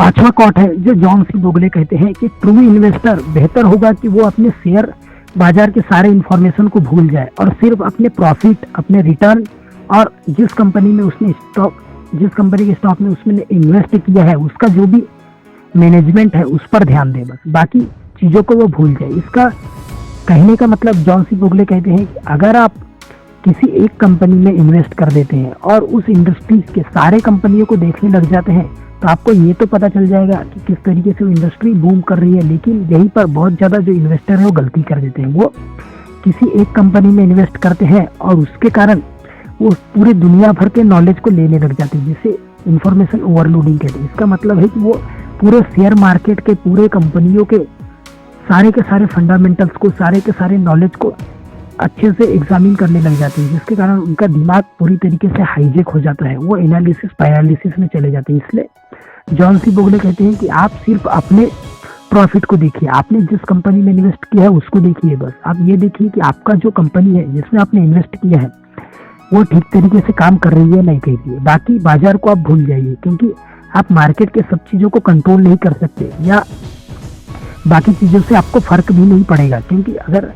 पांचवा कॉट है जो जॉन सी बोगले कहते हैं कि ट्रू इन्वेस्टर बेहतर होगा कि वो अपने शेयर बाजार के सारे इंफॉर्मेशन को भूल जाए और सिर्फ अपने प्रॉफिट, अपने रिटर्न और जिस कंपनी के स्टॉक में उसने इन्वेस्ट किया है उसका जो भी मैनेजमेंट है उस पर ध्यान दे, बस बाकी चीज़ों को वो भूल जाए। इसका कहने का मतलब जॉन सी बोगले कहते हैं कि अगर आप किसी एक कंपनी में इन्वेस्ट कर देते हैं और उस इंडस्ट्री के सारे कंपनियों को देखने लग जाते हैं तो आपको ये तो पता चल जाएगा कि किस तरीके से वो इंडस्ट्री बूम कर रही है। लेकिन यहीं पर बहुत ज़्यादा जो इन्वेस्टर है वो गलती कर देते हैं, वो किसी एक कंपनी में इन्वेस्ट करते हैं और उसके कारण वो पूरे दुनिया भर के नॉलेज को लेने लग जाते हैं, जिसे इंफॉर्मेशन ओवरलोडिंग कहते हैं। इसका मतलब है कि वो पूरे शेयर मार्केट के पूरे कंपनियों के सारे फंडामेंटल्स को, सारे के सारे नॉलेज को अच्छे से एग्जामिन करने लग जाते हैं, जिसके कारण उनका दिमाग पूरी तरीके से हाईजेक हो जाता है, वो एनालिसिस पैरालिसिस में चले जाते हैं। इसलिए जॉन सी बोगले कहते हैं कि आप सिर्फ अपने प्रॉफिट को देखिए, आपने जिस कंपनी में इन्वेस्ट किया है उसको देखिए, बस आप ये देखिए कि आपका जो कंपनी है जिसमें आपने इन्वेस्ट किया है वो ठीक तरीके से काम कर रही है नहीं कर रही है। बाकी बाजार को आप भूल जाइए, क्योंकि आप मार्केट के सब चीज़ों को कंट्रोल नहीं कर सकते या बाकी चीज़ों से आपको फर्क भी नहीं पड़ेगा। क्योंकि अगर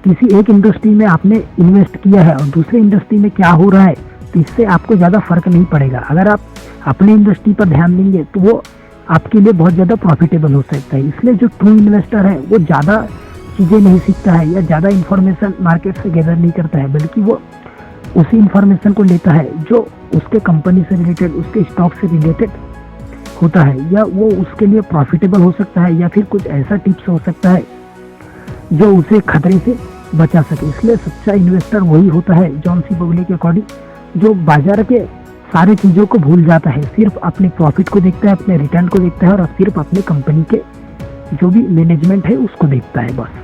किसी एक इंडस्ट्री में आपने इन्वेस्ट किया है और दूसरे इंडस्ट्री में क्या हो रहा है तो इससे आपको ज़्यादा फर्क नहीं पड़ेगा। अगर आप अपने इंडस्ट्री पर ध्यान देंगे तो वो आपके लिए बहुत ज़्यादा प्रॉफिटेबल हो सकता है। इसलिए जो ट्रू इन्वेस्टर है वो ज़्यादा चीज़ें नहीं सीखता है या ज़्यादा इन्फॉर्मेशन मार्केट से गैदर नहीं करता है, बल्कि वो उसी इन्फॉर्मेशन को लेता है जो उसके कंपनी से रिलेटेड, उसके स्टॉक से रिलेटेड होता है, या वो उसके लिए प्रॉफिटेबल हो सकता है, या फिर कुछ ऐसा टिप्स हो सकता है जो उसे खतरे से बचा सके। इसलिए सच्चा इन्वेस्टर वही होता है जॉन सी बोगले के अकॉर्डिंग, जो बाजार के सारी चीज़ों को भूल जाता है, सिर्फ अपने प्रॉफिट को देखता है, अपने रिटर्न को देखता है और सिर्फ अपने कंपनी के जो भी मैनेजमेंट है उसको देखता है, बस।